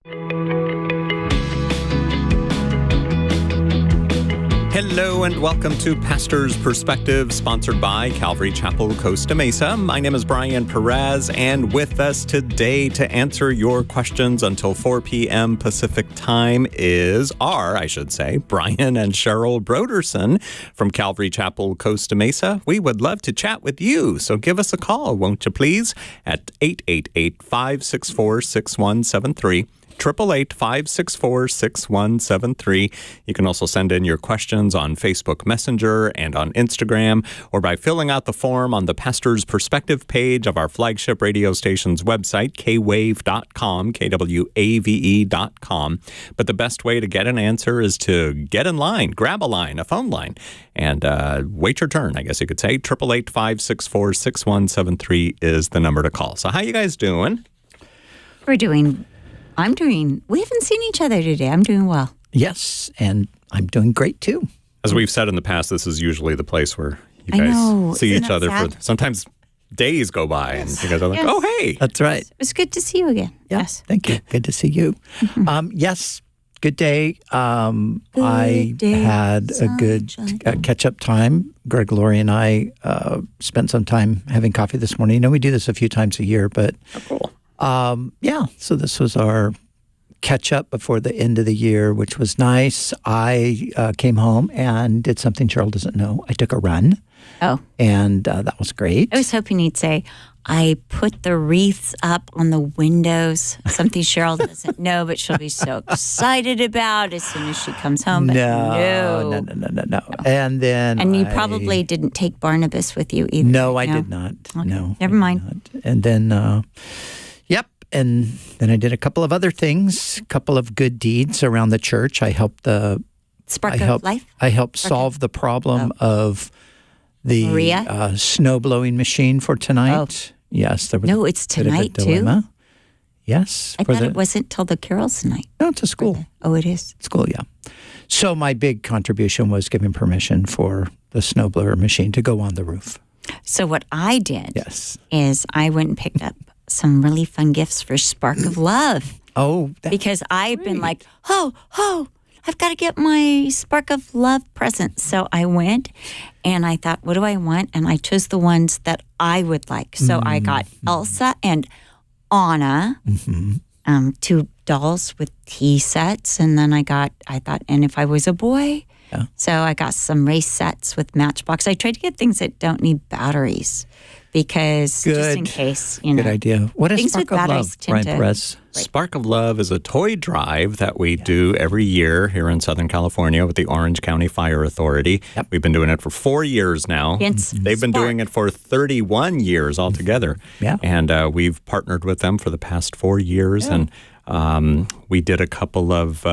Hello and welcome to Pastor's Perspective, sponsored by Calvary Chapel, Costa Mesa. My name is Brian Perez, and with us today to answer your questions until 4 p.m. Pacific time are Brian and Cheryl Broderson from Calvary Chapel, Costa Mesa. We would love to chat with you, so give us a call, won't you please, at 888-564-6173. 888-564-6173. You can also send in your questions on Facebook Messenger and on Instagram, or by filling out the form on the Pastor's Perspective page of our flagship radio station's website, kwave.com, kwave.com. But the best way to get an answer is to get in line, grab a line, a phone line, and wait your turn, I guess you could say. 888-564-6173 is the number to call. So how you guys doing? We haven't seen each other today. I'm doing well. Yes, and I'm doing great too. As we've said in the past, this is usually the place where you guys see each other for sometimes days go by and you guys are like, oh, hey. That's right. It was good to see you again. Yes. Thank you. Good to see you. Yes, good day. I had a good catch-up time. Greg, Lori, and I spent some time having coffee this morning. You know, we do this a few times a year, but... Oh, cool. So this was our catch-up before the end of the year, which was nice. I came home and did something Cheryl doesn't know. I took a run. Oh. And that was great. I was hoping you'd say, I put the wreaths up on the windows, something Cheryl doesn't know, but she'll be so excited about as soon as she comes home. But no. And then you probably didn't take Barnabas with you either. No, I did not. Okay. No. Never mind. And then... And then I did a couple of other things, a couple of good deeds around the church. I helped Spark of Life? I helped solve the problem of the snow blowing machine for tonight. Oh. Yes, there was. No, it's tonight too. Yes, I thought it wasn't till the carols tonight. No, it's a school. Oh, it is. School, yeah. So my big contribution was giving permission for the snow blower machine to go on the roof. So what I did is I went and picked up some really fun gifts for Spark of Love. Oh, because I've been like, I've got to get my Spark of Love present. So I went and I thought, what do I want? And I chose the ones that I would like. So I got Elsa and Anna, two dolls with tea sets. And then I thought, and if I was a boy, so I got some race sets with Matchbox. I tried to get things that don't need batteries. Because just in case, Good idea. What is Spark of Love, Brian Perez? Spark of Love is a toy drive that we do every year here in Southern California with the Orange County Fire Authority. Yep. We've been doing it for 4 years now. They've been doing it for 31 years altogether. Yeah. And we've partnered with them for the past 4 years. Yeah. And we did a couple of...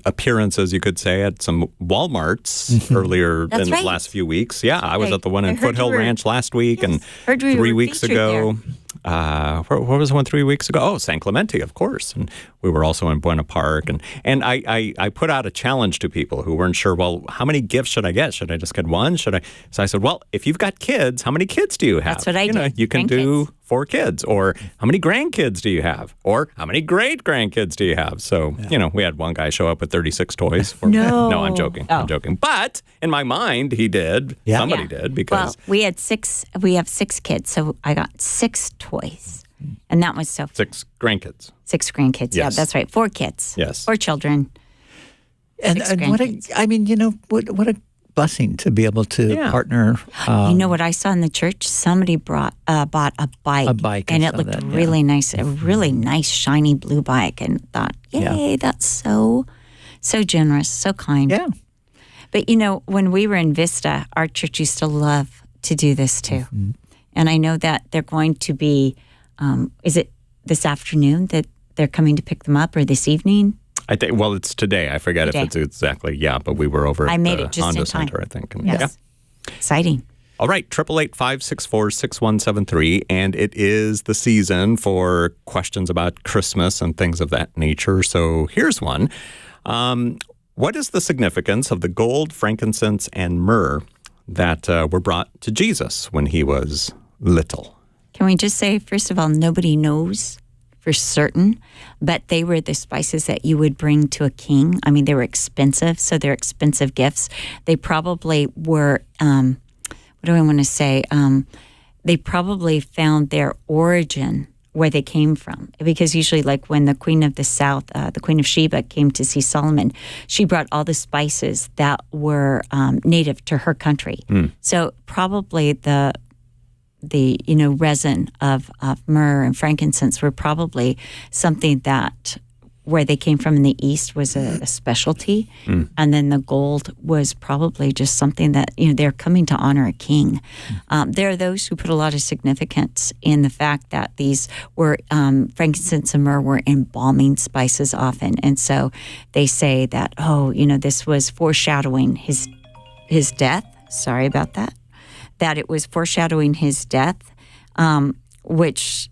appearances, you could say, at some Walmarts earlier in the last few weeks. Yeah, I was at the one in Foothill Ranch last week and 3 weeks ago. Where was the one 3 weeks ago? Oh, San Clemente, of course. And we were also in Buena Park. And I put out a challenge to people who weren't sure, well, how many gifts should I get? Should I just get one? So I said, well, if you've got kids, how many kids do you have? That's what I did. You can do 4 kids. Or how many grandkids do you have? Or how many great-grandkids do you have? So, we had one guy show up with 36 toys. No, I'm joking. I'm joking. But in my mind, he did. Yeah. Somebody did. Because we have 6 kids, so I got 6 toys. And that was so fun. 6 grandkids. 6 grandkids. Yes. Yeah, that's right. 4 kids. Yes. 4 children. And what a blessing to be able to partner. You know what I saw in the church? Somebody bought a bike. A bike. And it looked really nice. A really nice, shiny blue bike. And thought, yay, that's so generous, so kind. Yeah. But, when we were in Vista, our church used to love to do this too. Mm-hmm. And I know that they're going to be, is it this afternoon that they're coming to pick them up, or this evening? I think, well, it's today. I forget if it's exactly, but we were over at the Honda Center, I think. And, yes. Exciting. All right, 888-564-6173, and it is the season for questions about Christmas and things of that nature. So here's one. What is the significance of the gold, frankincense, and myrrh that were brought to Jesus when he was little? Can we just say, first of all, nobody knows for certain, but they were the spices that you would bring to a king. I mean, they were expensive, so they're expensive gifts. They probably were, what do I want to say? They probably found their origin where they came from, because usually, like when the Queen of the South, the Queen of Sheba, came to see Solomon, she brought all the spices that were native to her country. So probably the resin of myrrh and frankincense were probably something that where they came from in the East was a specialty. And then the gold was probably just something that, they're coming to honor a king. There are those who put a lot of significance in the fact that these were, frankincense and myrrh were embalming spices often. And so they say that, this was foreshadowing his death. Sorry about that. That it was foreshadowing his death, which,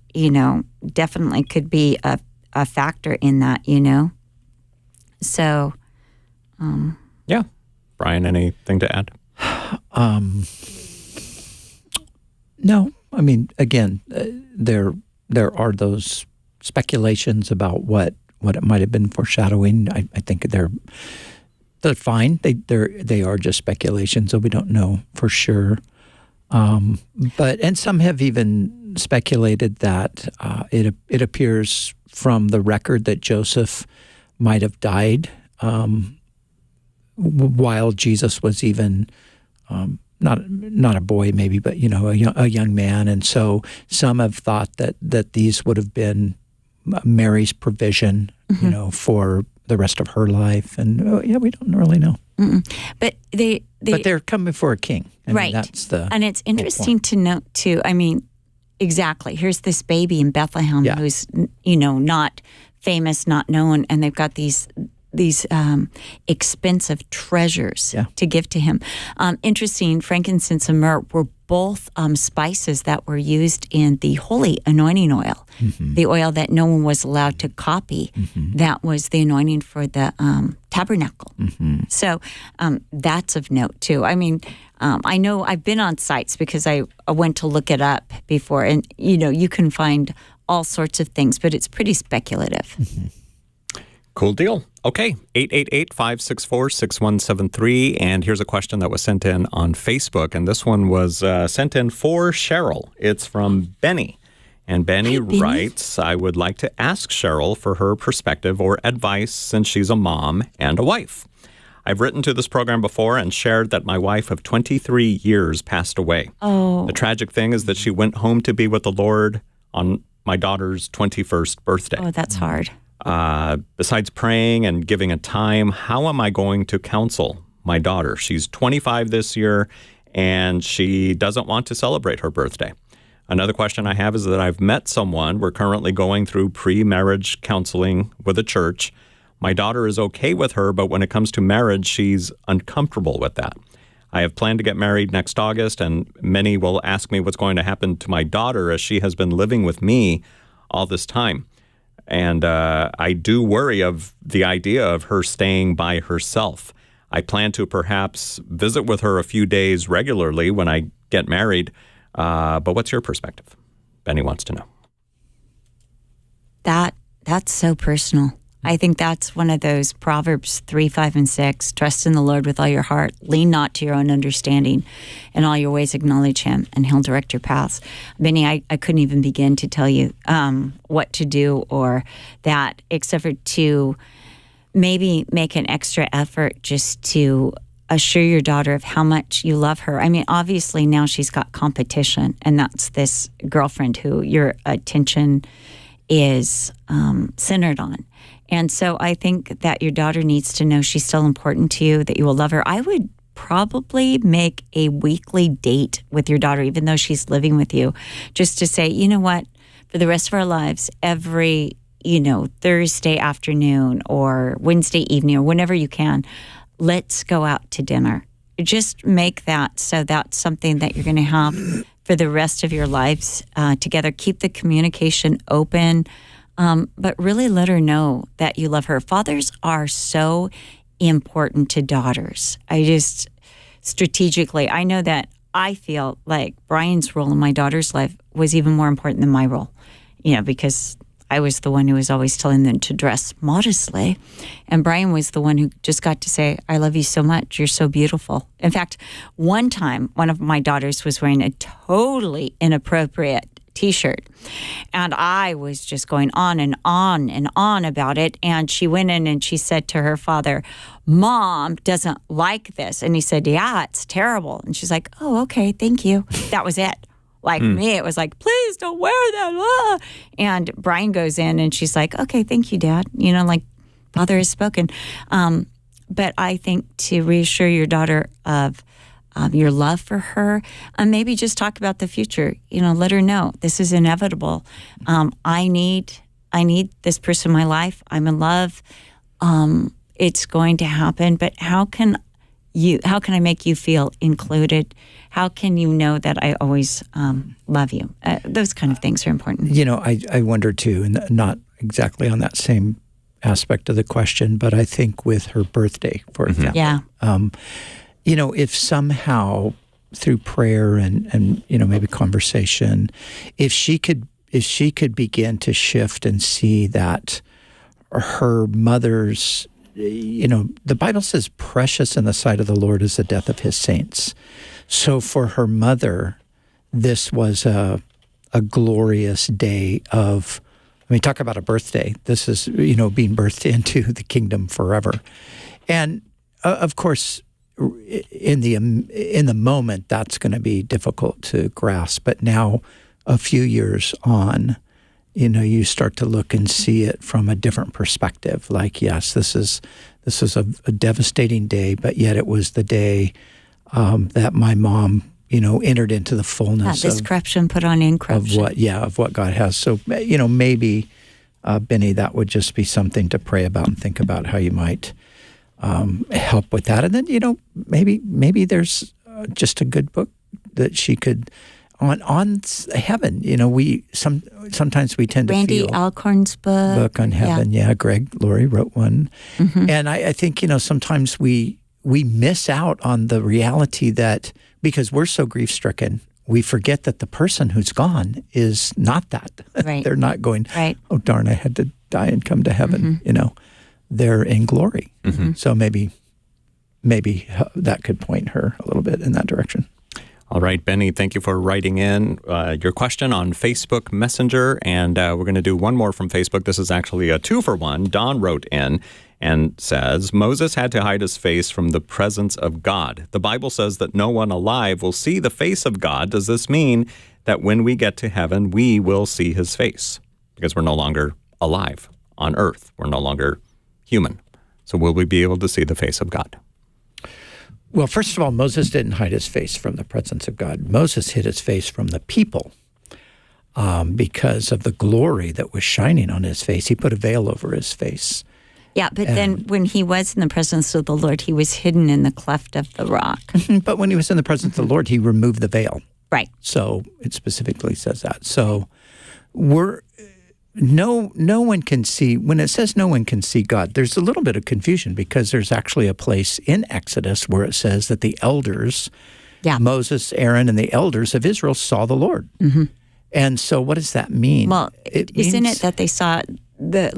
definitely could be a factor in that, So, yeah. Brian, anything to add? No. I mean, again, there are those speculations about what it might have been foreshadowing. I think they're fine. They are just speculations, so we don't know for sure. And some have even speculated that it appears from the record that Joseph might have died while Jesus was even not a boy maybe, but a young man, and so some have thought that these would have been Mary's provision, for the rest of her life, and we don't really know. But but they're coming for a king, right? And it's interesting to note too. I mean, exactly. Here's this baby in Bethlehem who's not famous, not known, and they've got these expensive treasures to give to him. Interesting. Frankincense and myrrh were both spices that were used in the holy anointing oil, the oil that no one was allowed to copy. That was the anointing for the tabernacle. So that's of note too. I mean, I know I've been on sites because I went to look it up before, and you can find all sorts of things, but it's pretty speculative. Cool deal. Okay, 888-564-6173. And here's a question that was sent in on Facebook. And this one was sent in for Cheryl. It's from Benny. And Benny writes, I would like to ask Cheryl for her perspective or advice since she's a mom and a wife. I've written to this program before and shared that my wife of 23 years passed away. The tragic thing is that she went home to be with the Lord on my daughter's 21st birthday. Oh, that's hard. Besides praying and giving a time, how am I going to counsel my daughter? She's 25 this year, and she doesn't want to celebrate her birthday. Another question I have is that I've met someone. We're currently going through pre-marriage counseling with a church. My daughter is okay with her, but when it comes to marriage, she's uncomfortable with that. I have planned to get married next August, and many will ask me what's going to happen to my daughter as she has been living with me all this time. And I do worry of the idea of her staying by herself. I plan to perhaps visit with her a few days regularly when I get married. But what's your perspective? Benny wants to know. That's so personal. I think that's one of those Proverbs 3, 5, and 6. Trust in the Lord with all your heart. Lean not to your own understanding. In all your ways acknowledge him, and he'll direct your paths. Benny, I couldn't even begin to tell you what to do or that, except for to maybe make an extra effort just to assure your daughter of how much you love her. I mean, obviously now she's got competition, and that's this girlfriend who your attention is centered on. And so I think that your daughter needs to know she's still important to you, that you will love her. I would probably make a weekly date with your daughter, even though she's living with you, just to say, you know what, for the rest of our lives, every, Thursday afternoon or Wednesday evening or whenever you can, let's go out to dinner. Just make that so that's something that you're going to have for the rest of your lives together. Keep the communication open. But really let her know that you love her. Fathers are so important to daughters. Strategically, I know that I feel like Brian's role in my daughter's life was even more important than my role, because I was the one who was always telling them to dress modestly. And Brian was the one who just got to say, I love you so much. You're so beautiful. In fact, one time, one of my daughters was wearing a totally inappropriate T-shirt. And I was just going on and on and on about it. And she went in and she said to her father, Mom doesn't like this. And he said, yeah, it's terrible. And she's like, oh, okay, thank you. That was it. Like me, it was like, please don't wear that. Ah. And Brian goes in and she's like, okay, thank you, Dad. Like Father has spoken. But I think to reassure your daughter of your love for her, and maybe just talk about the future. Let her know this is inevitable. I need this person in my life. I'm in love. It's going to happen. But how can I make you feel included? How can you know that I always love you? Those kind of things are important. I wonder too, and not exactly on that same aspect of the question, but I think with her birthday, for example. Yeah. If somehow through prayer and maybe conversation, if she could begin to shift and see that her mother's, the Bible says precious in the sight of the Lord is the death of his saints. So for her mother, this was a glorious day of, talk about a birthday. This is, being birthed into the kingdom forever. And of course, in the moment, that's going to be difficult to grasp. But now, a few years on, you start to look and see it from a different perspective. Like, yes, this is a devastating day, but yet it was the day that my mom, entered into the fullness this corruption put on incorruption of what God has. So, maybe Benny, that would just be something to pray about and think about how you might help with that. And then, maybe there's just a good book that she could on heaven. Sometimes we tend to Randy feel Alcorn's book on heaven. Yeah, Greg Laurie wrote one. Mm-hmm. And I think, sometimes we miss out on the reality that because we're so grief-stricken, we forget that the person who's gone is not that. Right. They're not going, right. Oh, darn, I had to die and come to heaven, Mm-hmm. They're in glory. Mm-hmm. So maybe that could point her a little bit in that direction. All right, Benny, thank you for writing in your question on Facebook Messenger. And we're going to do one more from Facebook. This is actually a 2-for-1. Don wrote in and says, Moses had to hide his face from the presence of God. The Bible says that no one alive will see the face of God. Does this mean that when we get to heaven, we will see his face? Because we're no longer alive on earth. We're no longer human. So will we be able to see the face of God? Well, first of all, Moses didn't hide his face from the presence of God. Moses hid his face from the people because of the glory that was shining on his face. He put a veil over his face. Yeah, but then when he was in the presence of the Lord, he was hidden in the cleft of the rock. But when he was in the presence of the Lord, he removed the veil. Right. So it specifically says that. So no one can see, when it says no one can see God, there's a little bit of confusion because there's actually a place in Exodus where it says that the elders, Moses, Aaron, and the elders of Israel saw the Lord. Mm-hmm. And so what does that mean? Well, isn't it that they saw the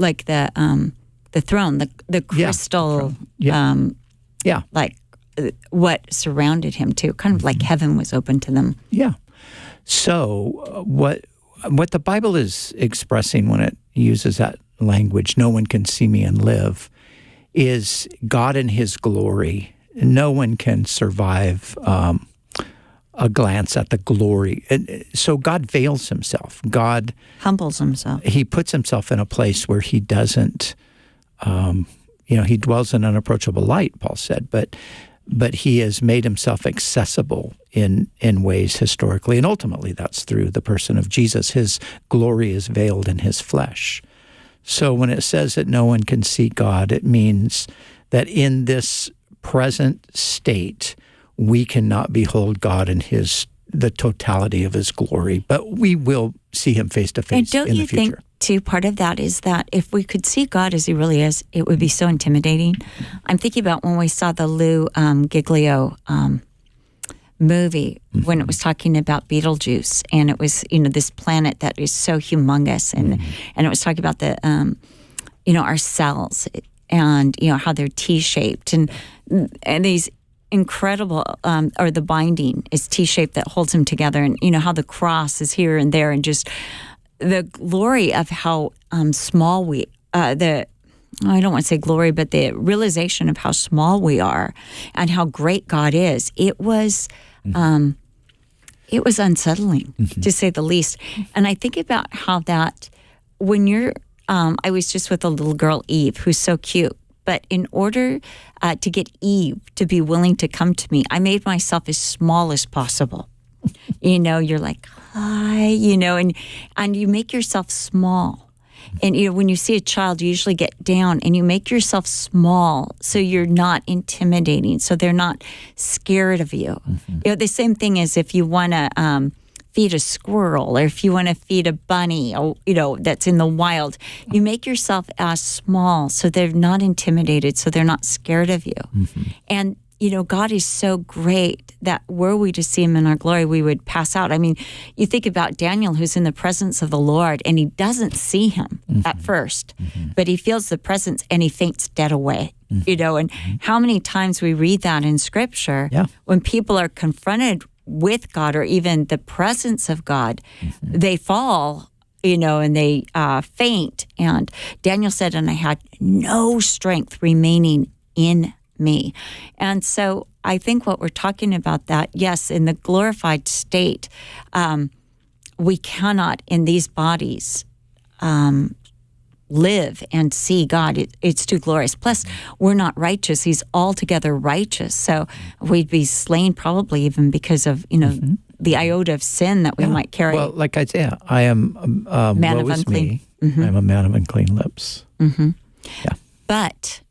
throne, the crystal, like what surrounded him too, kind of like heaven was open to them. Yeah. So what the Bible is expressing when it uses that language, no one can see me and live, is God in his glory. No one can survive a glance at the glory. So God veils himself. God humbles himself. He puts himself in a place where he doesn't, he dwells in unapproachable light, Paul said, but he has made himself accessible in ways historically, and ultimately that's through the person of Jesus. His glory is veiled in his flesh. So when it says that no one can see God, it means that in this present state, we cannot behold God in the totality of his glory, but we will see him face to face in the future. And don't you think, too, part of that is that if we could see God as he really is, it would be so intimidating. I'm thinking about when we saw the Lou Giglio movie when it was talking about Betelgeuse, and it was, this planet that is so humongous, and it was talking about the, our cells, and how they're T-shaped, and these incredible, or the binding is T-shaped that holds them together, and how the cross is here and there, and just the glory of how small we, I don't want to say glory, but the realization of how small we are and how great God is. It was unsettling, to say the least. And I think about how that, when you're, I was just with a little girl, Eve, who's so cute. But in order to get Eve to be willing to come to me, I made myself as small as possible. You're like, hi, and you make yourself small. And, when you see a child, you usually get down and you make yourself small so you're not intimidating, so they're not scared of you. The same thing is if you want to feed a squirrel, or if you want to feed a bunny, or, that's in the wild, you make yourself as small so they're not intimidated, so they're not scared of you. And, God is so great that were we to see him in our glory, we would pass out. I mean, you think about Daniel, who's in the presence of the Lord, and he doesn't see him at first, but he feels the presence and he faints dead away. And how many times we read that in Scripture when people are confronted with God, or even the presence of God, they fall, and they faint. And Daniel said, and I had no strength remaining in me. And so I think what we're talking about, that, yes, in the glorified state, we cannot in these bodies live and see God. It's too glorious. Plus, we're not righteous. He's altogether righteous. So we'd be slain probably even because of, the iota of sin that we might carry. Well, like Isaiah, I am man of unclean. I am a man of unclean lips. Yeah. But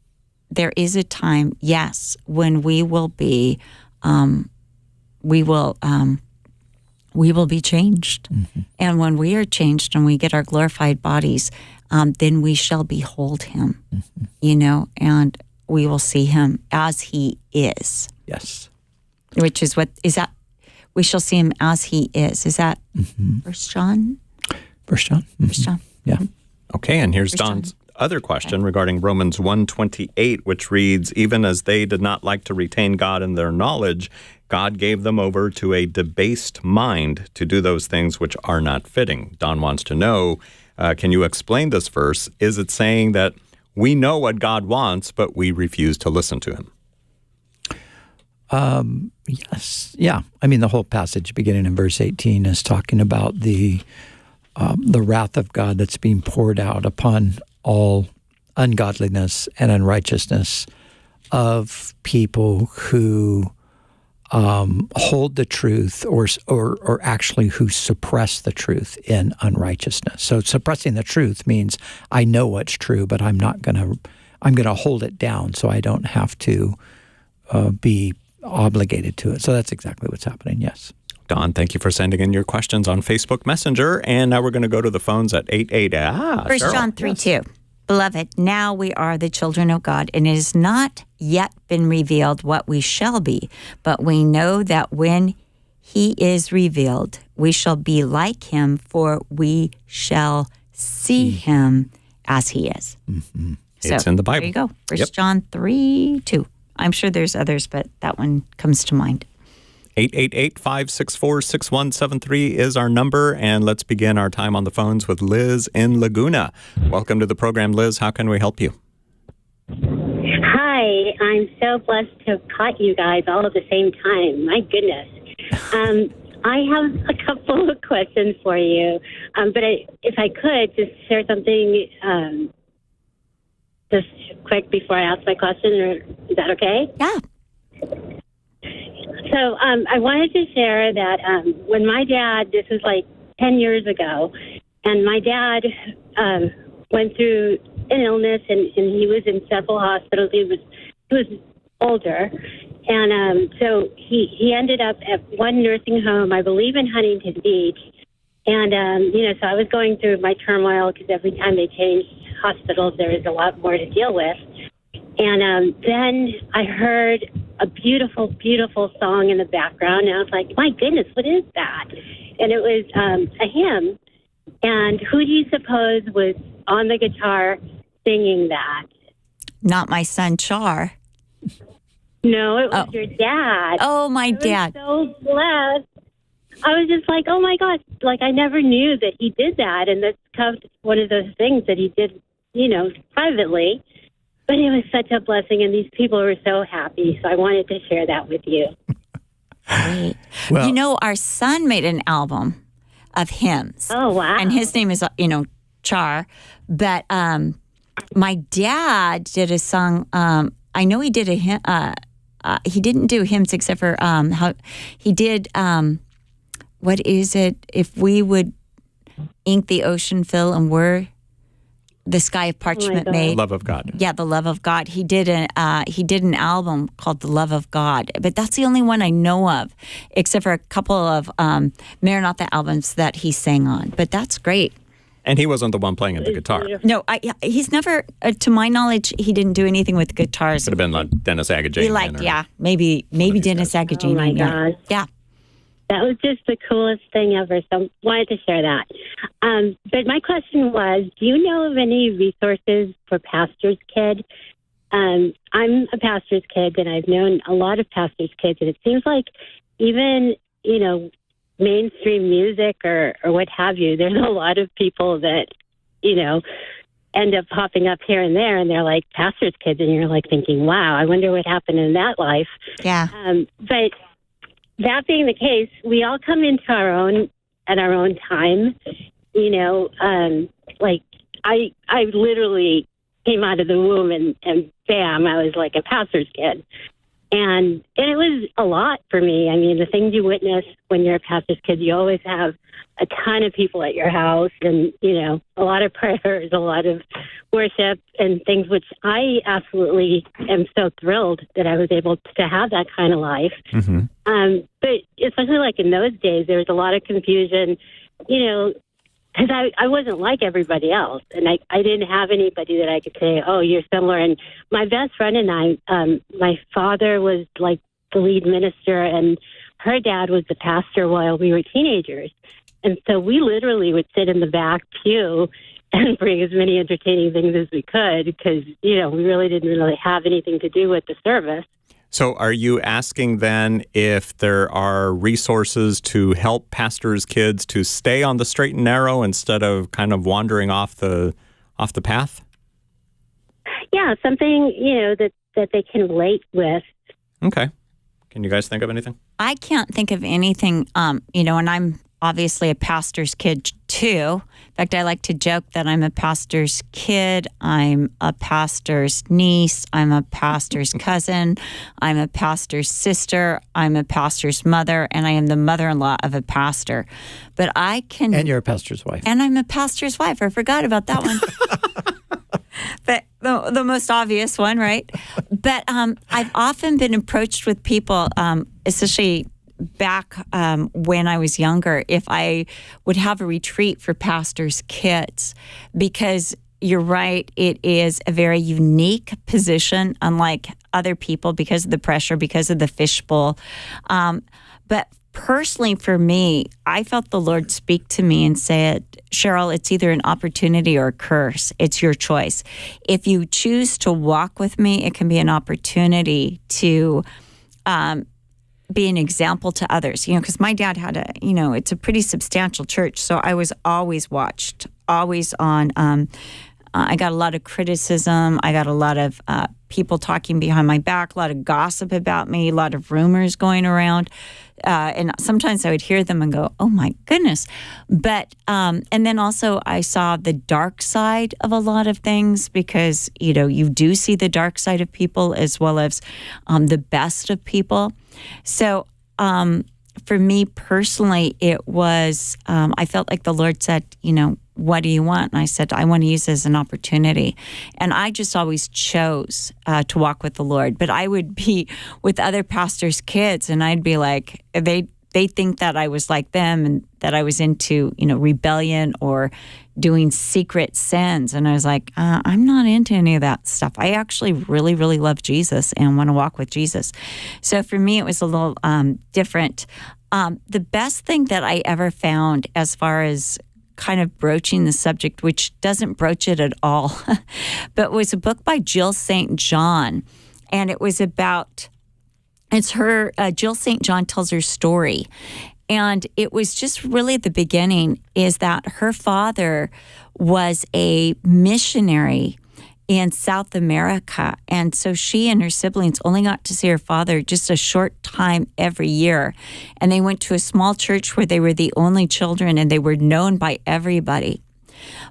there is a time, yes, when we will be, we will be changed. And when we are changed and we get our glorified bodies, then we shall behold him, and we will see him as he is. Yes. Which is we shall see him as he is. Is that 1 John? 1 John. 1 John. Yeah. Okay, and here's Don's other question regarding Romans 1:28, which reads, even as they did not like to retain God in their knowledge, God gave them over to a debased mind to do those things which are not fitting. Don wants to know, can you explain this verse? Is it saying that we know what God wants, but we refuse to listen to him? Yes. Yeah. I mean, the whole passage beginning in verse 18 is talking about the wrath of God that's being poured out upon all ungodliness and unrighteousness of people who hold the truth or actually who suppress the truth in unrighteousness. So suppressing the truth means I know what's true, but I'm going to hold it down so I don't have to be obligated to it. So that's exactly what's happening, yes. Don, thank you for sending in your questions on Facebook Messenger. And now we're going to go to the phones at 88. 1 John 3:2. Beloved, now we are the children of God, and it has not yet been revealed what we shall be, but we know that when he is revealed, we shall be like him, for we shall see him as he is. It's in the Bible. There you go. 1 John 3:2. I'm sure there's others, but that one comes to mind. 888-564-6173 is our number, and let's begin our time on the phones with Liz in Laguna. Welcome to the program, Liz. How can we help you? Hi. I'm so blessed to have caught you guys all at the same time. My goodness. I have a couple of questions for you, but if I could just share something just quick before I ask my question, or is that okay? Yeah. So I wanted to share that when my dad, this was like 10 years ago, and my dad went through an illness, and he was in several hospitals. He was older, and so he ended up at one nursing home, I believe in Huntington Beach, and so I was going through my turmoil because every time they changed hospitals, there was a lot more to deal with. And then I heard a beautiful, beautiful song in the background. And I was like, my goodness, what is that? And it was a hymn. And who do you suppose was on the guitar singing that? Not my son, Char. No, it was your dad. Oh, my dad. I was so blessed. I was just like, oh, my gosh. Like, I never knew that he did that. And that's kind of one of those things that he did, privately. But it was such a blessing, and these people were so happy. So I wanted to share that with you. Great. Well, our son made an album of hymns. Oh, wow. And his name is, Char. But my dad did a song. I know he did a hymn. He didn't do hymns except for how he did. What is it? If we would ink the ocean fill and were the sky of parchment made. Love of God. Yeah, the love of God. He did an album called The Love of God, but that's the only one I know of, except for a couple of Maranatha albums that he sang on. But that's great. And he wasn't the one playing the guitar. No, he's never, to my knowledge, he didn't do anything with guitars. Could have been like Dennis Agajanian. He liked, maybe Dennis Agajanian. Oh my gosh. Yeah. That was just the coolest thing ever. So I wanted to share that. But my question was, do you know of any resources for pastor's kids? I'm a pastor's kid, and I've known a lot of pastor's kids, and it seems like even, mainstream music or what have you, there's a lot of people that, end up popping up here and there, and they're like pastor's kids, and you're like thinking, wow, I wonder what happened in that life. Yeah. But that being the case, we all come into our own at our own time. Like I literally came out of the womb and bam, I was like a pastor's kid. And it was a lot for me. I mean, the things you witness when you're a pastor's kid, you always have a ton of people at your house and, a lot of prayers, a lot of worship and things, which I absolutely am so thrilled that I was able to have that kind of life. Mm-hmm. But especially like in those days, there was a lot of confusion, because I wasn't like everybody else. And I didn't have anybody that I could say, oh, you're similar. And my best friend and I, my father was like the lead minister and her dad was the pastor while we were teenagers. And so we literally would sit in the back pew and bring as many entertaining things as we could because, we really didn't really have anything to do with the service. So are you asking then if there are resources to help pastors' kids to stay on the straight and narrow instead of kind of wandering off the path? Yeah, something, that they can relate with. Okay. Can you guys think of anything? I can't think of anything, and I'm obviously a pastor's kid too. In fact, I like to joke that I'm a pastor's kid, I'm a pastor's niece, I'm a pastor's cousin, I'm a pastor's sister, I'm a pastor's mother, and I am the mother-in-law of a pastor. But I can... And you're a pastor's wife. And I'm a pastor's wife. I forgot about that one. But the most obvious one, right? But I've often been approached with people, especially back when I was younger, if I would have a retreat for pastors' kids, because you're right, it is a very unique position, unlike other people, because of the pressure, because of the fishbowl. But personally for me, I felt the Lord speak to me and say, Cheryl, it's either an opportunity or a curse. It's your choice. If you choose to walk with me, it can be an opportunity to be an example to others, because my dad had it's a pretty substantial church. So I was always watched, always on. I got a lot of criticism. I got a lot of people talking behind my back, a lot of gossip about me, a lot of rumors going around. And sometimes I would hear them and go, oh my goodness. But, and then also I saw the dark side of a lot of things because, you do see the dark side of people as well as the best of people. So for me personally, it was, I felt like the Lord said, what do you want? And I said, I want to use it as an opportunity. And I just always chose to walk with the Lord. But I would be with other pastors' kids, and I'd be like, they'd they think that I was like them and that I was into, rebellion or doing secret sins. And I was like, I'm not into any of that stuff. I actually really, really love Jesus and want to walk with Jesus. So for me, it was a little different. The best thing that I ever found as far as kind of broaching the subject, which doesn't broach it at all, but was a book by Jill St. John. And it was about, it's her, Jill St. John tells her story. And it was just really the beginning is that her father was a missionary in South America. And so she and her siblings only got to see her father just a short time every year. And they went to a small church where they were the only children and they were known by everybody.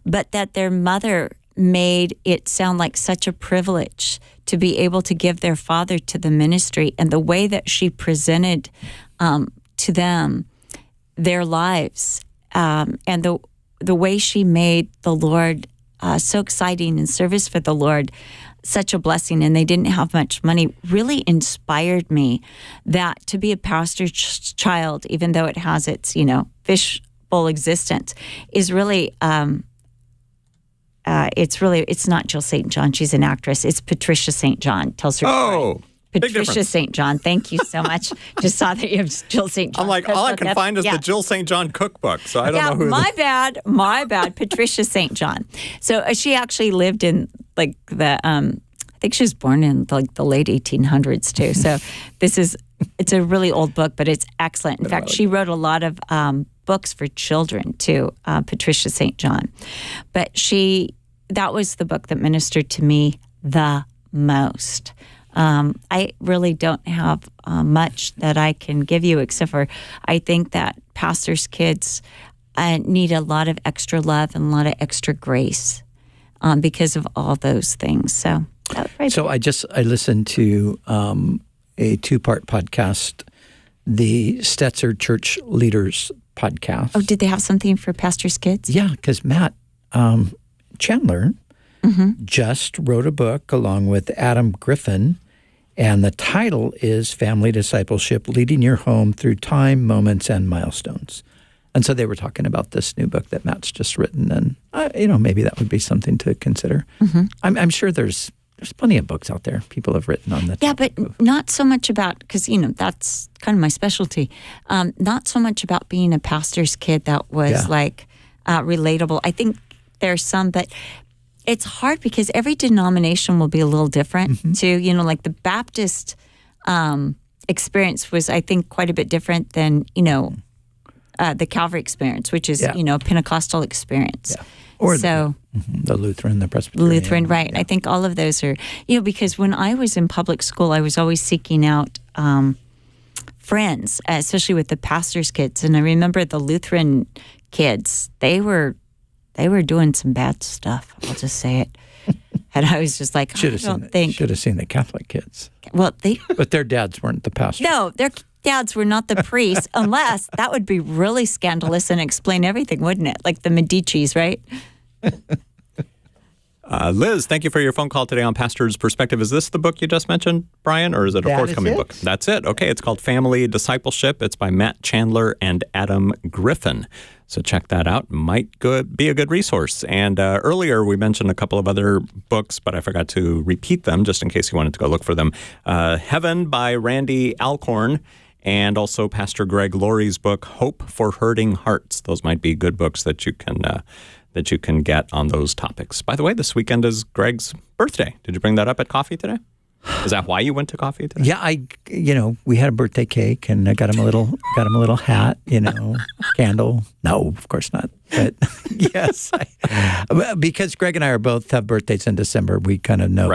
But that their mother made it sound like such a privilege to be able to give their father to the ministry, and the way that she presented to them their lives, and the way she made the Lord so exciting in service for the Lord, such a blessing, and they didn't have much money, really inspired me that to be a pastor's child, even though it has its, fishbowl existence, is really, it's not Jill St. John. She's an actress. It's Patricia St. John. Tells her story. Patricia St. John. Thank you so much. Just saw that you have Jill St. John. I'm like, all I can find is the Jill St. John cookbook, so I don't know who. My bad. Patricia St. John. So she actually lived in like the. I think she was born in like the late 1800s too. So it's a really old book, but it's excellent. In fact, she wrote a lot of books for children too. Patricia St. John, but that was the book that ministered to me the most. I really don't have much that I can give you, except for I think that pastors' kids need a lot of extra love and a lot of extra grace because of all those things. So, I listened to a 2-part podcast, the Stetzer Church Leaders podcast. Oh, did they have something for pastors' kids? Yeah, because Matt Chandler just wrote a book along with Adam Griffin, and the title is Family Discipleship, Leading Your Home Through Time, Moments, and Milestones. And so they were talking about this new book that Matt's just written, and maybe that would be something to consider. I'm sure there's plenty of books out there people have written on that. Yeah, but not so much about, because, that's kind of my specialty, not so much about being a pastor's kid that was relatable. I think there's some, but it's hard because every denomination will be a little different too. Like the Baptist experience was, I think, quite a bit different than, the Calvary experience, which is, a Pentecostal experience. Yeah. Or the Lutheran, the Presbyterian. Lutheran, right. Yeah. I think all of those are, because when I was in public school, I was always seeking out friends, especially with the pastor's kids. And I remember the Lutheran kids, they were doing some bad stuff. I'll just say it. And I was just like, should have seen the Catholic kids. Well, but their dads weren't the pastors. No, their dads were not the priests, unless that would be really scandalous and explain everything, wouldn't it? Like the Medicis, right? Liz, thank you for your phone call today on Pastor's Perspective. Is this the book you just mentioned, Brian, or is it a forthcoming book? That's it. Okay, it's called Family Discipleship. It's by Matt Chandler and Adam Griffin. So check that out. Might be a good resource. And earlier we mentioned a couple of other books, but I forgot to repeat them just in case you wanted to go look for them. Heaven by Randy Alcorn, and also Pastor Greg Laurie's book, Hope for Hurting Hearts. Those might be good books that you can get on those topics. By the way, this weekend is Greg's birthday. Did you bring that up at coffee today? Is that why you went to coffee today? Yeah, we had a birthday cake, and I got him a little hat, candle. No, of course not. But yes, because Greg and I both have birthdays in December, we kind of know,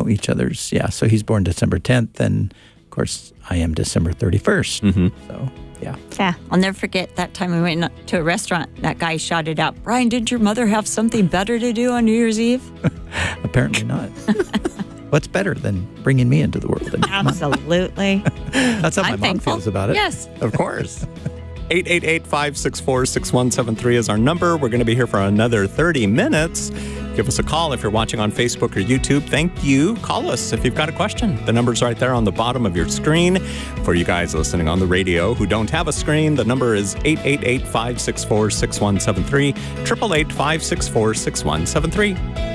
each other's. Yeah, so he's born December 10th, and of course I am December 31st. So. Yeah, I'll never forget that time we went to a restaurant. That guy shouted out, "Brian, didn't your mother have something better to do on New Year's Eve?" Apparently not. What's better than bringing me into the world? Absolutely. That's how my mom feels about it. Yes. Of course. 888-564-6173 is our number. We're going to be here for another 30 minutes. Give us a call if you're watching on Facebook or YouTube. Thank you. Call us if you've got a question. The number's right there on the bottom of your screen. For you guys listening on the radio who don't have a screen, the number is 888-564-6173, 888-564-6173.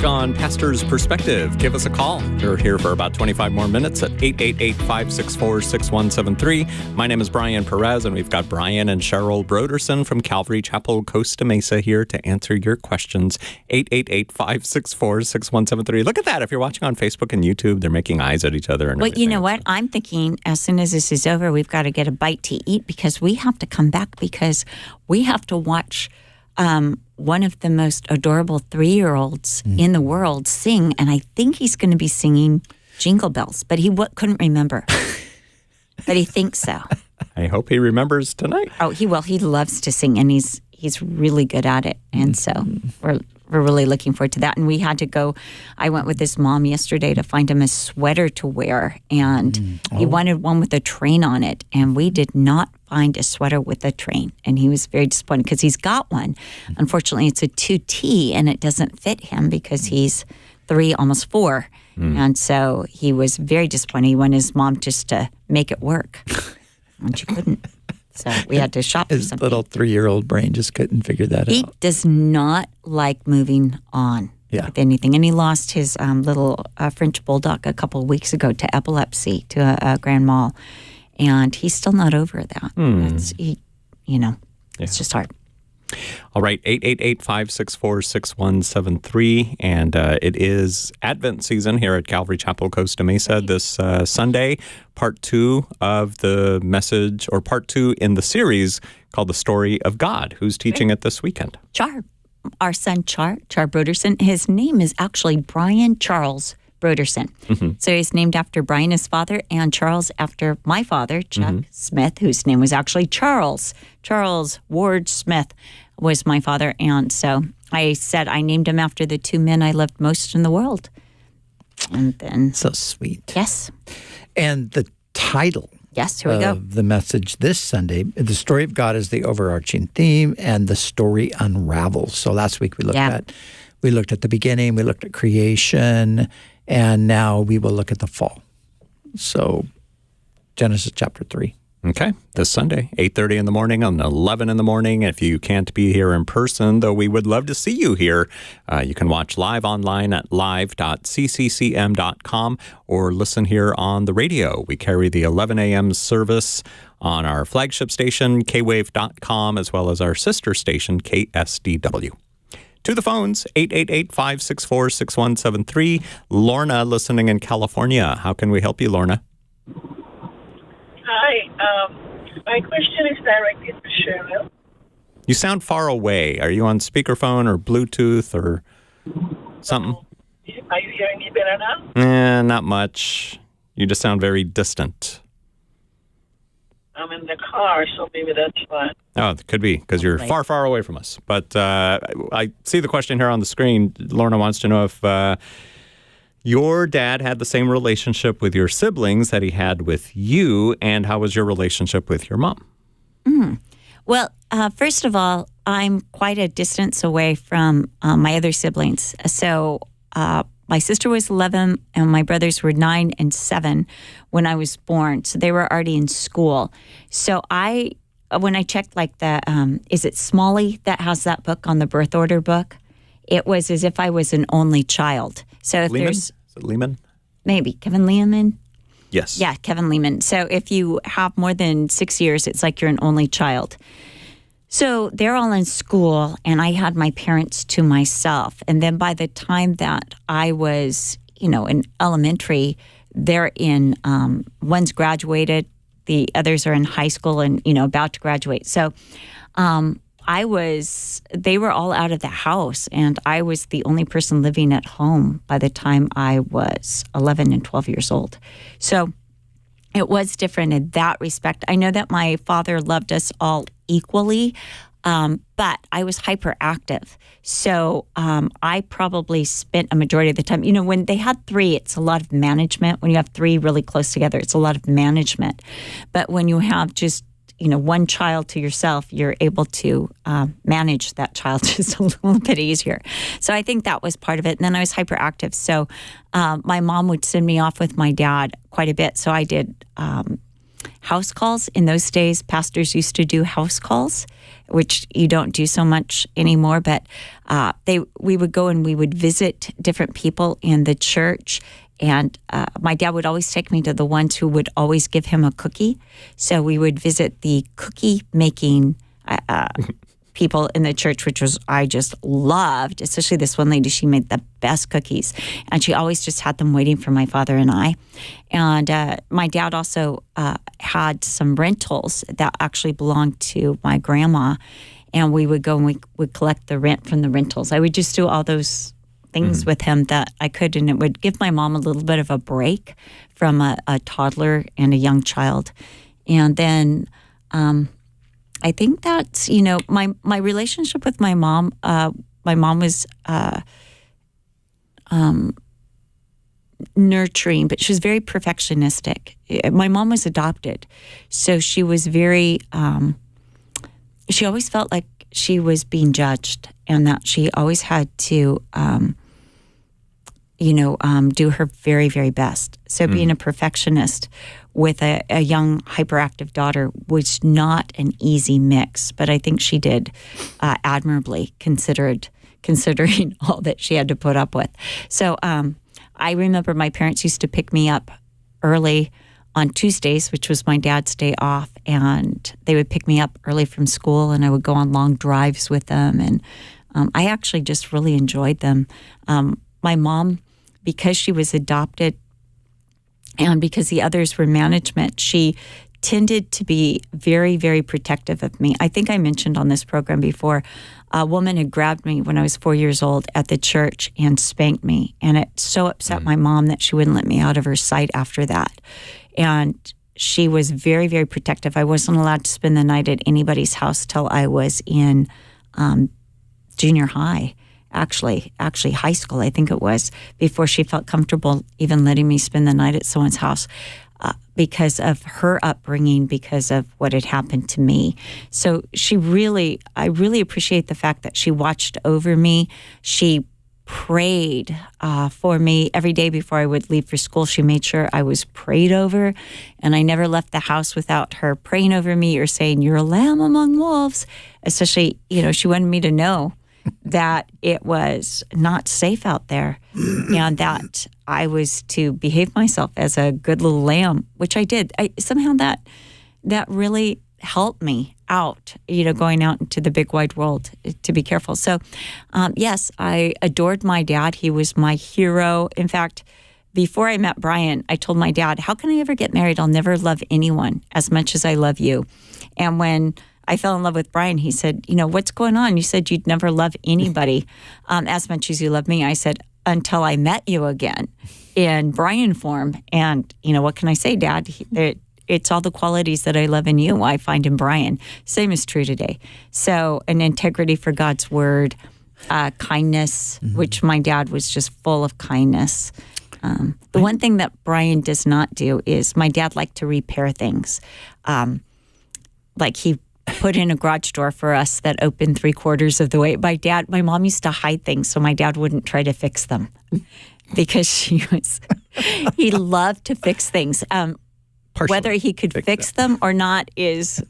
On Pastor's Perspective. Give us a call. We're here for about 25 more minutes at 888-564-6173. My name is Brian Perez, and we've got Brian and Cheryl Broderson from Calvary Chapel, Costa Mesa here to answer your questions. 888-564-6173. Look at that. If you're watching on Facebook and YouTube, they're making eyes at each other. And well, you know what? I'm thinking as soon as this is over, we've got to get a bite to eat because we have to come back because we have to watch one of the most adorable 3-year-olds in the world sing, and I think he's going to be singing Jingle Bells, but he couldn't remember. But he thinks so. I hope he remembers tonight. Oh, he will. He loves to sing, and he's really good at it, and so we're really looking forward to that. And we had to go. I went with his mom yesterday to find him a sweater to wear, and he wanted one with a train on it, and we did not find a sweater with a train, and he was very disappointed because he's got one. Unfortunately, it's a 2T, and it doesn't fit him because he's 3, almost 4, and so he was very disappointed. He wanted his mom just to make it work, and she couldn't. So we had to shop for something. His little 3-year-old brain just couldn't figure that out. He does not like moving on with anything, and he lost his little French bulldog a couple of weeks ago to epilepsy, to a grand mal. And he's still not over that. It's just hard. All right, 888-564-6173. And it is Advent season here at Calvary Chapel, Costa Mesa this Sunday. Part 2 of the message, or part 2 in the series called The Story of God. Who's teaching it this weekend? Char. Our son, Char Broderson. His name is actually Brian Charles Broderson. So he's named after Brian, his father, and Charles after my father, Chuck Smith, whose name was actually Charles. Charles Ward Smith was my father. And so I said I named him after the 2 men I loved most in the world. And then... So sweet. Yes. And the title Yes, here we go. The message this Sunday. The story of God is the overarching theme, and the story unravels. So last week we looked at the beginning, we looked at creation, and now we will look at the fall. So Genesis chapter 3. Okay, this Sunday, 8:30 in the morning and 11 in the morning. If you can't be here in person, though we would love to see you here, you can watch live online at live.cccm.com or listen here on the radio. We carry the 11 a.m. service on our flagship station, kwave.com, as well as our sister station, KSDW. To the phones, 888-564-6173. Lorna, listening in California. How can we help you, Lorna? Hi. My question is directed to Cheryl. You sound far away. Are you on speakerphone or Bluetooth or something? Are you hearing me better now? Not much. You just sound very distant. I'm in the car, so maybe that's fine. Oh, it could be, because you're far, far away from us. But I see the question here on the screen. Lorna wants to know if your dad had the same relationship with your siblings that he had with you, and how was your relationship with your mom? Well, first of all, I'm quite a distance away from my other siblings. So my sister was 11 and my brothers were 9 and 7 when I was born. So they were already in school. So when I checked like the, is it Smalley that has that book on the birth order book? It was as if I was an only child. So if Lehman? there's... Is it Lehman? Maybe. Kevin Lehman? Yes. Yeah, Kevin Lehman. So if you have more than 6 years, it's like you're an only child. So they're all in school, and I had my parents to myself. And then by the time that I was, in elementary, they're in, one's graduated, the others are in high school and, about to graduate. So they were all out of the house, and I was the only person living at home by the time I was 11 and 12 years old. So it was different in that respect. I know that my father loved us all equally, but I was hyperactive. So I probably spent a majority of the time, when they had 3, it's a lot of management. When you have 3 really close together, it's a lot of management. But when you have just one child to yourself, you're able to manage that child just a little bit easier. So I think that was part of it. And then I was hyperactive. So my mom would send me off with my dad quite a bit. So I did house calls. In those days, pastors used to do house calls, which you don't do so much anymore. But we would go and we would visit different people in the church. And my dad would always take me to the ones who would always give him a cookie. So we would visit the cookie making people in the church, which I just loved, especially this one lady. She made the best cookies. And she always just had them waiting for my father and I. And my dad also had some rentals that actually belonged to my grandma. And we would go and we would collect the rent from the rentals. I would just do all those things with him that I could, and it would give my mom a little bit of a break from a toddler and a young child. And then I think that's, my relationship with my mom was nurturing, but she was very perfectionistic. My mom was adopted, so she was very, she always felt like she was being judged, and that she always had to do her very, very best. So being a perfectionist with a young, hyperactive daughter was not an easy mix, but I think she did admirably, considering all that she had to put up with. So I remember my parents used to pick me up early on Tuesdays, which was my dad's day off, and they would pick me up early from school, and I would go on long drives with them, and I actually just really enjoyed them. My mom, because she was adopted and because the others were management, she tended to be very, very protective of me. I think I mentioned on this program before, a woman had grabbed me when I was 4 years old at the church and spanked me. And it so upset my mom that she wouldn't let me out of her sight after that. And she was very, very protective. I wasn't allowed to spend the night at anybody's house till I was in junior high. Actually high school, I think it was, before she felt comfortable even letting me spend the night at someone's house. because of her upbringing, because of what had happened to me. So I really appreciate the fact that she watched over me. She prayed for me every day before I would leave for school. She made sure I was prayed over, and I never left the house without her praying over me or saying, "You're a lamb among wolves." Especially, she wanted me to know that it was not safe out there and that I was to behave myself as a good little lamb, which I did. Somehow that really helped me out, going out into the big wide world to be careful. So, yes, I adored my dad. He was my hero. In fact, before I met Brian, I told my dad, "How can I ever get married? I'll never love anyone as much as I love you." And when I fell in love with Brian, he said, "What's going on? You said you'd never love anybody as much as you love me." I said, "Until I met you again in Brian form." And, what can I say, Dad? It's all the qualities that I love in you I find in Brian. Same is true today. So an integrity for God's word, kindness, which my dad was just full of kindness. The one thing that Brian does not do is my dad liked to repair things. Like he put in a garage door for us that opened 3/4 of the way. My mom used to hide things so my dad wouldn't try to fix them because he loved to fix things. Whether he could fix them or not is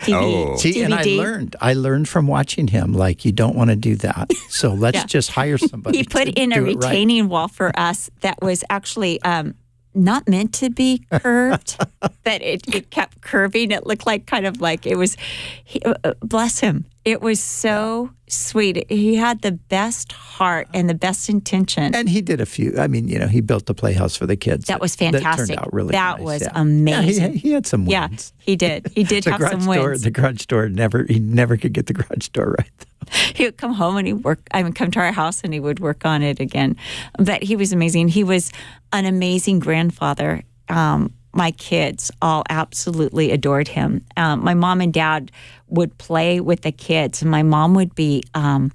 TBD. See, and I learned from watching him, like, you don't want to do that. So let's just hire somebody. He put in a retaining wall for us that was actually not meant to be curved, but it kept curving. It looked like kind of like it was, bless him. It was so sweet. He had the best heart and the best intention. And he did a few. I mean, he built the playhouse for the kids. That was fantastic. That turned out really That nice. was amazing. Yeah, he had some wins. Yeah, he did. He did have some wins. The garage door he never could get the garage door right. He would come home and come to our house and he would work on it again. But he was amazing. He was an amazing grandfather. My kids all absolutely adored him. My mom and dad would play with the kids, and my mom would be, I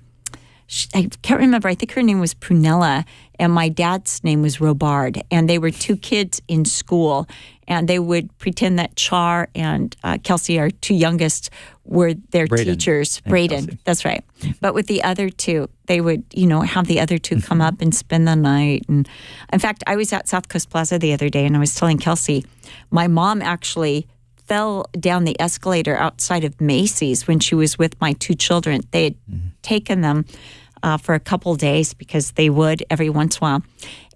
can't remember, I think her name was Prunella, and my dad's name was Robard, and they were two kids in school, and they would pretend that Char and Kelsey, our two youngest, were their teachers. Braden, that's right. But with the other two, they would, have the other two come up and spend the night. And in fact, I was at South Coast Plaza the other day, and I was telling Kelsey, my mom actually fell down the escalator outside of Macy's when she was with my two children. They had taken them for a couple days because they would every once in a while.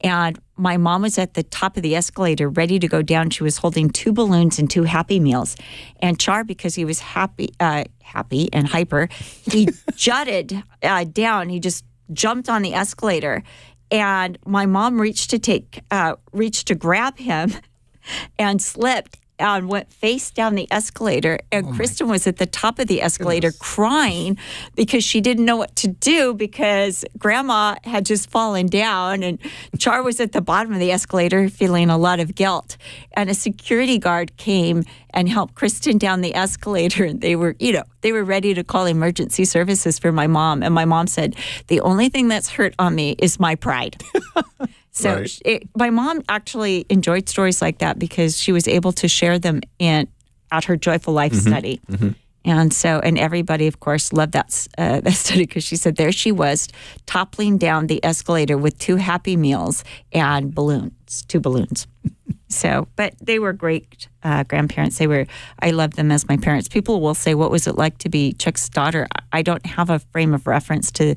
And my mom was at the top of the escalator ready to go down. She was holding 2 balloons and 2 Happy Meals. And Char, because he was happy and hyper, he jutted down. He just jumped on the escalator. And my mom reached to grab him and slipped and went face down the escalator. And Kristen was at the top of the escalator crying because she didn't know what to do because Grandma had just fallen down. And Char was at the bottom of the escalator feeling a lot of guilt. And a security guard came and helped Kristen down the escalator. And they were ready to call emergency services for my mom. And my mom said, "The only thing that's hurt on me is my pride." So my mom actually enjoyed stories like that because she was able to share them at her Joyful Life study. And everybody, of course, loved that study because she said there she was toppling down the escalator with 2 Happy Meals and 2 balloons. So, but they were great grandparents. I loved them as my parents. People will say, "What was it like to be Chuck's daughter?" I don't have a frame of reference to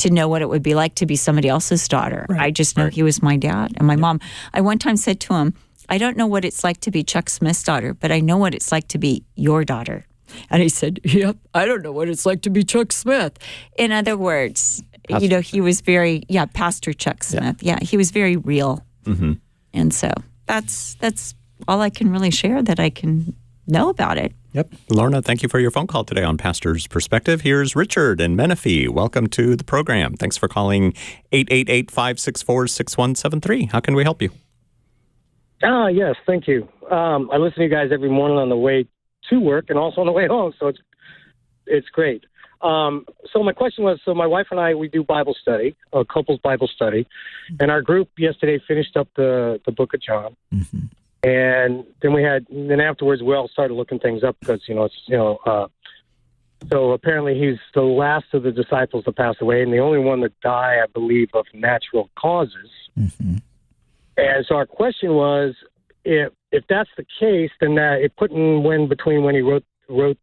know what it would be like to be somebody else's daughter. I just know he was my dad and my mom. I one time said to him, "I don't know what it's like to be Chuck Smith's daughter, but I know what it's like to be your daughter." And he said, "Yep, I don't know what it's like to be Chuck Smith." In other words, he was very, Pastor Chuck Smith. Yeah, he was very real. And so that's all I can really share that I can know about it. Yep. Lorna, thank you for your phone call today on Pastor's Perspective. Here's Richard in Menifee. Welcome to the program. Thanks for calling 888-564-6173. How can we help you? Yes, thank you. I listen to you guys every morning on the way to work and also on the way home, so it's great. So my question was, my wife and I, we do Bible study, couples Bible study, and our group yesterday finished up the book of John. And then afterwards, we all started looking things up because, so apparently he's the last of the disciples to pass away and the only one to die, I believe, of natural causes. Mm-hmm. And so our question was, if that's the case, then that it put in between when he wrote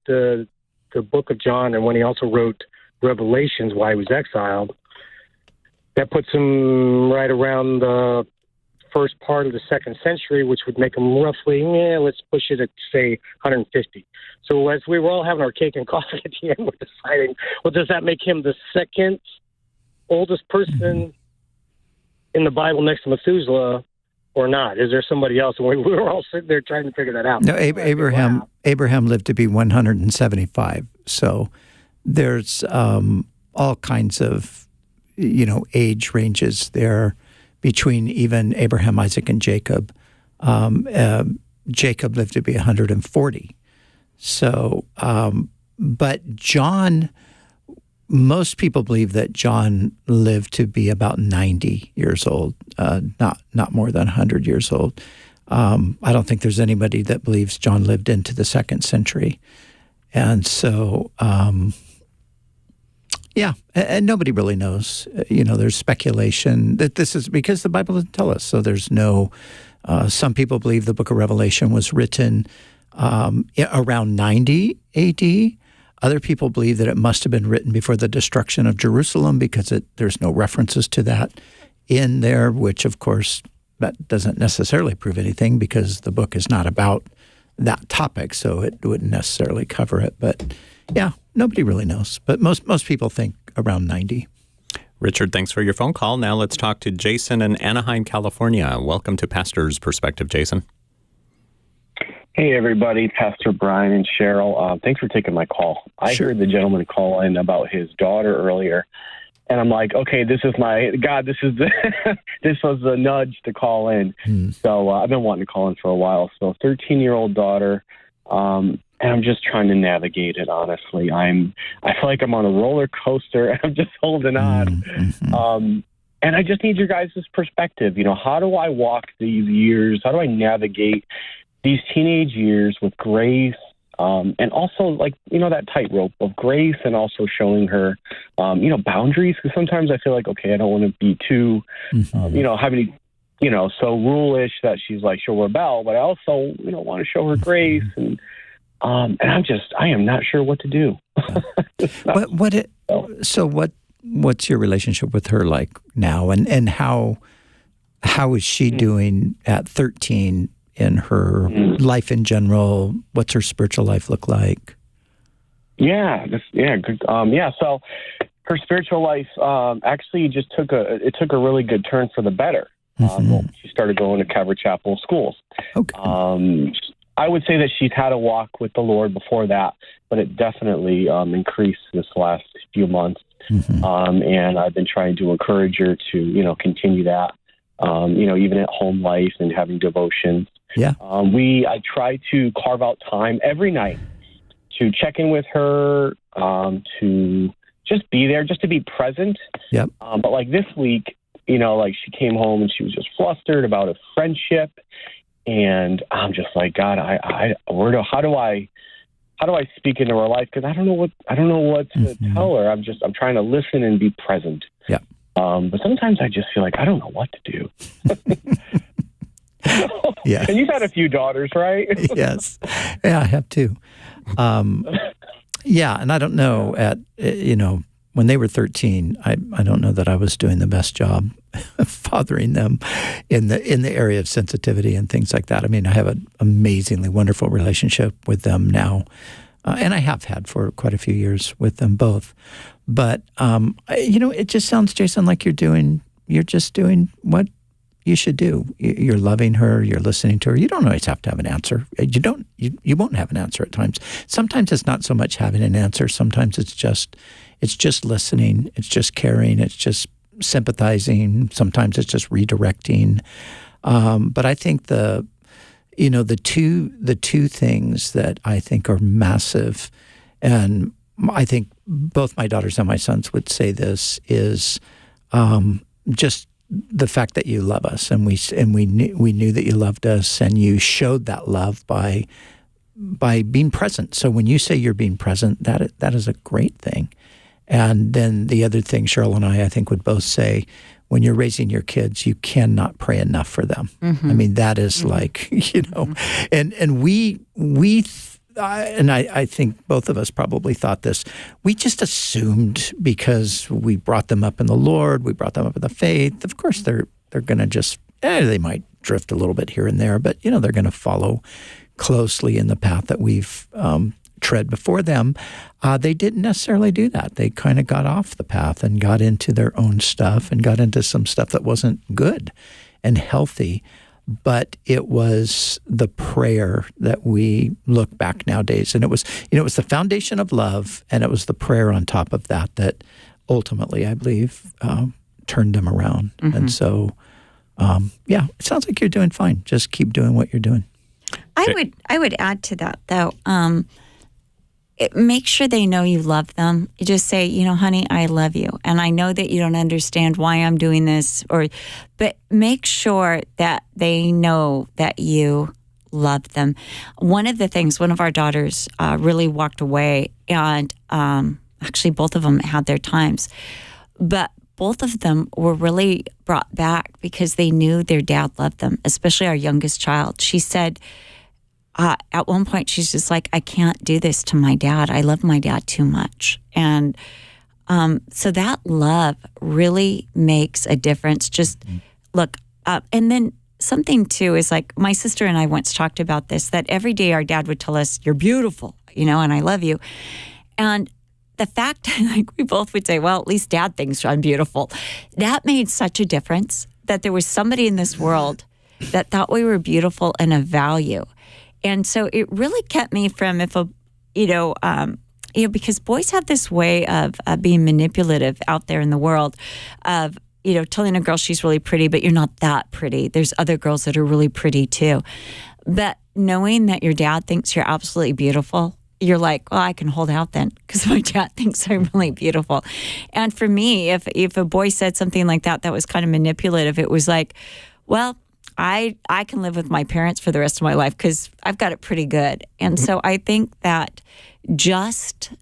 the book of John and when he also wrote Revelations while he was exiled, that puts him right around the first part of the 2nd century, which would make him roughly, let's push it at, say, 150. So as we were all having our cake and coffee at the end, we're deciding, well, does that make him the second oldest person in the Bible next to Methuselah or not? Is there somebody else? And we were all sitting there trying to figure that out. No, Abraham lived to be 175. So there's all kinds of, age ranges there between even Abraham, Isaac, and Jacob. Jacob lived to be 140. So, but John, most people believe that John lived to be about 90 years old, not more than 100 years old. I don't think there's anybody that believes John lived into the 2nd century. And so, and nobody really knows. There's speculation that this is because the Bible doesn't tell us. So there's no, some people believe the book of Revelation was written around 90 AD. Other people believe that it must have been written before the destruction of Jerusalem because there's no references to that in there, which, of course, that doesn't necessarily prove anything because the book is not about that topic, so it wouldn't necessarily cover it. But, yeah, nobody really knows. But most people think around 90. Richard, thanks for your phone call. Now let's talk to Jason in Anaheim, California. Welcome to Pastor's Perspective, Jason. Hey, everybody. Pastor Brian and Cheryl. Thanks for taking my call. I heard the gentleman call in about his daughter earlier, and I'm like, okay, this was a nudge to call in. So I've been wanting to call in for a while. So 13-year-old daughter, and I'm just trying to navigate it, honestly. I feel like I'm on a roller coaster, and I'm just holding on. And I just need your guys' perspective. How do I walk these years? How do I navigate these teenage years with grace, and also that tightrope of grace and also showing her, boundaries? Because sometimes I feel like, okay, I don't want to be too, having, so rule-ish that she's like, she'll rebel, but I also, want to show her grace. And I am not sure what to do. What's your relationship with her like now? And how is she doing at 13 in her life in general? What's her spiritual life look like? Good. So her spiritual life actually just took a really good turn for the better. She started going to Calvary Chapel schools. Okay. I would say that she's had a walk with the Lord before that, but it definitely increased this last few months. And I've been trying to encourage her to, continue that, even at home life and having devotions. Yeah. I try to carve out time every night to check in with her, to just be there, just to be present. Yep. But like this week, she came home and she was just flustered about a friendship. And I'm just like, God, how do I speak into her life? Because I don't know what to tell her. I'm trying to listen and be present. Yeah. But sometimes I just feel like I don't know what to do. Yeah. And you've had a few daughters, right? Yes. Yeah, I have too. Yeah, and I don't know when they were 13, I don't know that I was doing the best job fathering them in the area of sensitivity and things like that. I mean, I have an amazingly wonderful relationship with them now, and I have had for quite a few years with them both. But it just sounds, Jason, like you're just doing what you should do. You're loving her. You're listening to her. You don't always have to have an answer. You won't have an answer at times. Sometimes it's not so much having an answer. Sometimes it's just listening. It's just caring. It's just sympathizing. Sometimes it's just redirecting. But I think the two things that I think are massive, and I think both my daughters and my sons would say this, is just the fact that you love us, and we knew that you loved us, and you showed that love by being present. So when you say you're being present, that is a great thing. And then the other thing, Cheryl and I think, would both say, when you're raising your kids, you cannot pray enough for them. Mm-hmm. I mean, that is like, and I think both of us probably thought this. We just assumed, because we brought them up in the Lord, we brought them up in the faith. Of course, they're going to just, they might drift a little bit here and there, but they're going to follow closely in the path that we've tread before them. They didn't necessarily do that. They kind of got off the path and got into their own stuff and got into some stuff that wasn't good and healthy. But it was the prayer that we look back nowadays. And it was the foundation of love, and it was the prayer on top of that ultimately, I believe, turned them around. Mm-hmm. And so, it sounds like you're doing fine. Just keep doing what you're doing. I would add to that, though. Make sure they know you love them. You just say, honey, I love you. And I know that you don't understand why I'm doing this, but make sure that they know that you love them. One of our daughters really walked away, and actually both of them had their times, but both of them were really brought back because they knew their dad loved them, especially our youngest child. She said, at one point, she's just like, I can't do this to my dad. I love my dad too much. And so that love really makes a difference. Just look up. And then something, too, is like my sister and I once talked about this, that every day our dad would tell us, you're beautiful, and I love you. And the fact, we both would say, well, at least dad thinks I'm beautiful. That made such a difference, that there was somebody in this world that thought we were beautiful and of value. And so it really kept me from because boys have this way of being manipulative out there in the world, of telling a girl she's really pretty, but you're not that pretty. There's other girls that are really pretty too. But knowing that your dad thinks you're absolutely beautiful, you're like, well, I can hold out then, because my dad thinks I'm really beautiful. And for me, if a boy said something like that was kind of manipulative, it was like, well, I can live with my parents for the rest of my life because I've got it pretty good. And so I think that just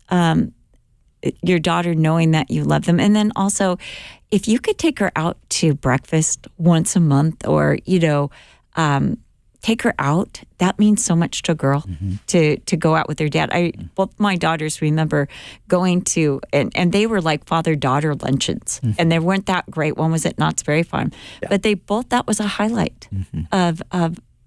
your daughter knowing that you love them. And then also, if you could take her out to breakfast once a month, or, take her out, that means so much to a girl to go out with her dad. Both my daughters remember going to, and they were like father-daughter luncheons, and they weren't that great. One was at Knott's Berry Farm, but that was a highlight of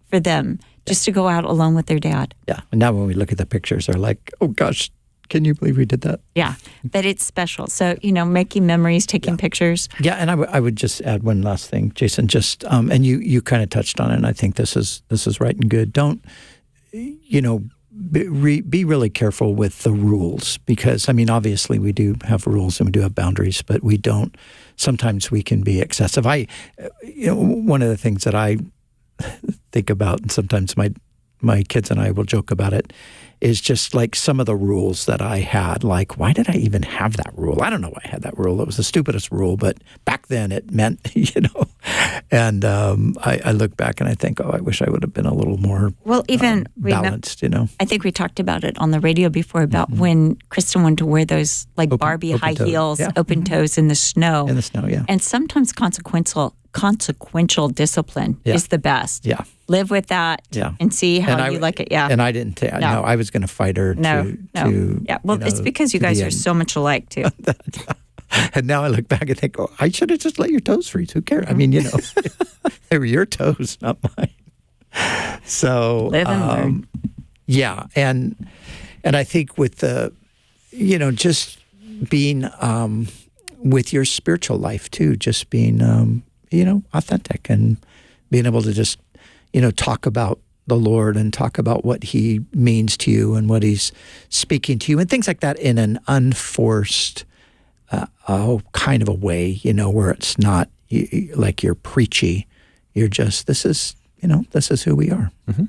for them, just to go out alone with their dad. Yeah, and now when we look at the pictures, they're like, oh gosh, can you believe we did that? Yeah, but it's special. So, making memories, taking pictures. Yeah, and I would just add one last thing, Jason, just, and you kind of touched on it, and I think this is right and good. Don't, be really careful with the rules, because, obviously we do have rules and we do have boundaries, but sometimes we can be excessive. One of the things that I think about, and sometimes my kids and I will joke about it, is just like some of the rules that I had. Like, why did I even have that rule? I don't know why I had that rule. It was the stupidest rule, but back then it meant, And I look back and I think, I wish I would have been a little more balanced, I think we talked about it on the radio before about when Kristen wanted to wear those Barbie high heels, open toes in the snow. In the snow, yeah. And sometimes consequential discipline is the best. Yeah. Live with that and see how you like it. Yeah. And I didn't take, no, I was going to fight her to yeah. Well, it's because you guys are so much alike too. And now I look back and think, I should have just let your toes freeze. Who cares? They were your toes, not mine. So live and learn. Yeah, and I think with the, just being with your spiritual life too, just being authentic and being able to just talk about the Lord and talk about what He means to you and what He's speaking to you and things like that in an unforced kind of a way, where it's not like you're preachy. You're just, this is who we are. Mm-hmm.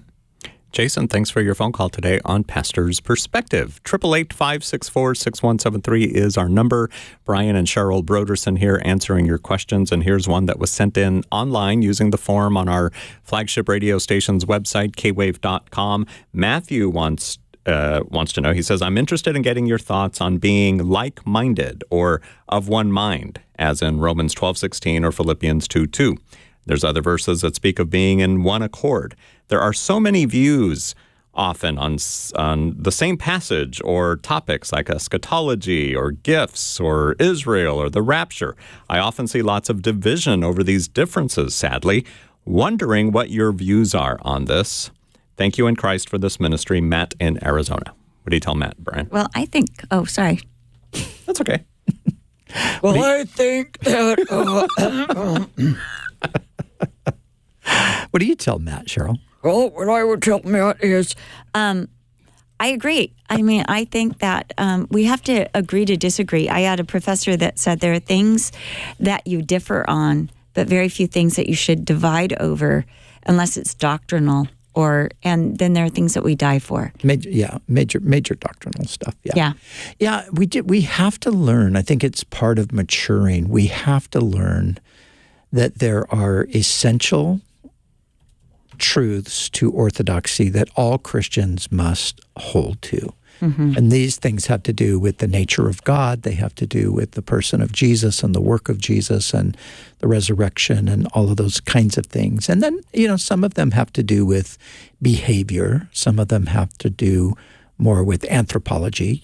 Jason, thanks for your phone call today on Pastor's Perspective. 888-564-6173 is our number. Brian and Cheryl Broderson here answering your questions. And here's one that was sent in online using the form on our flagship radio station's website, kwave.com. Matthew wants to know, he says, I'm interested in getting your thoughts on being like-minded or of one mind, as in Romans 12:16 or Philippians 2:2. There's other verses that speak of being in one accord. There are so many views often on the same passage or topics like eschatology or gifts or Israel or the rapture. I often see lots of division over these differences, sadly. Wondering what your views are on this. Thank you in Christ for this ministry, Matt in Arizona. What do you tell Matt, Brian? Well, I think, sorry. That's okay. Well, I think that... What do you tell Matt, Cheryl? Well, what I would tell Matt is, I agree. I mean, I think that we have to agree to disagree. I had a professor that said there are things that you differ on, but very few things that you should divide over unless it's doctrinal. And then there are things that we die for. Major doctrinal stuff. Yeah. We have to learn. I think it's part of maturing. We have to learn that there are essential truths to orthodoxy that all Christians must hold to. Mm-hmm. And these things have to do with the nature of God. They have to do with the person of Jesus and the work of Jesus and the resurrection and all of those kinds of things. And then, some of them have to do with behavior. Some of them have to do more with anthropology,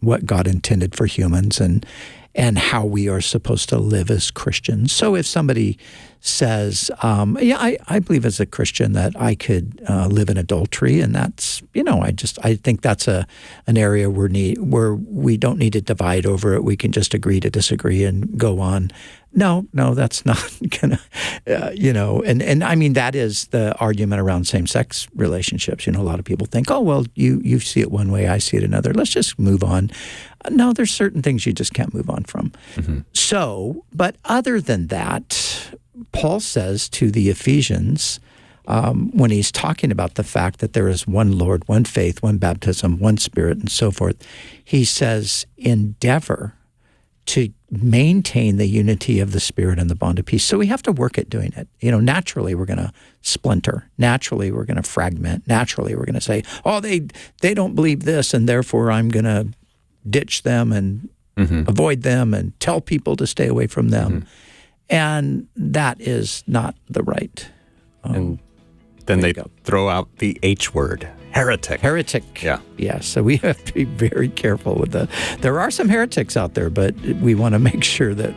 what God intended for humans and how we are supposed to live as Christians. So if somebody says, I believe as a Christian that I could live in adultery, and that's, I think that's an area where we don't need to divide over it. We can just agree to disagree and go on. No, that's not gonna, and I mean, that is the argument around same-sex relationships. A lot of people think, oh, well, you see it one way, I see it another. Let's just move on. No, there's certain things you just can't move on from. Mm-hmm. So, but other than that, Paul says to the Ephesians, when he's talking about the fact that there is one Lord, one faith, one baptism, one Spirit, and so forth, he says, endeavor to maintain the unity of the Spirit and the bond of peace. So we have to work at doing it. Naturally we're going to splinter. Naturally we're going to fragment. Naturally we're going to say, oh, they don't believe this, and therefore I'm going to ditch them and avoid them and tell people to stay away from them. Mm-hmm. And that is not the right. And then they throw out the H word, heretic. Heretic. Yeah. Yeah. So we have to be very careful with there are some heretics out there, but we want to make sure that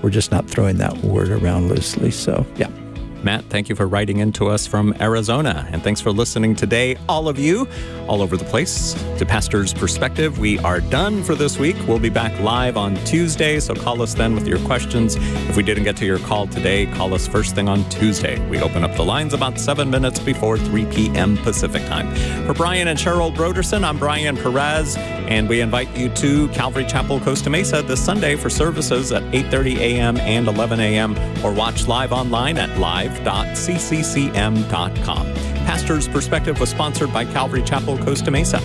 we're just not throwing that word around loosely. So, yeah. Matt, thank you for writing in to us from Arizona. And thanks for listening today, all of you, all over the place, to Pastor's Perspective. We are done for this week. We'll be back live on Tuesday, so call us then with your questions. If we didn't get to your call today, call us first thing on Tuesday. We open up the lines about 7 minutes before 3 p.m. Pacific time. For Brian and Cheryl Broderson, I'm Brian Perez, and we invite you to Calvary Chapel, Costa Mesa this Sunday for services at 8:30 a.m. and 11 a.m. or watch live online at live.cccm.com. Pastor's Perspective was sponsored by Calvary Chapel, Costa Mesa.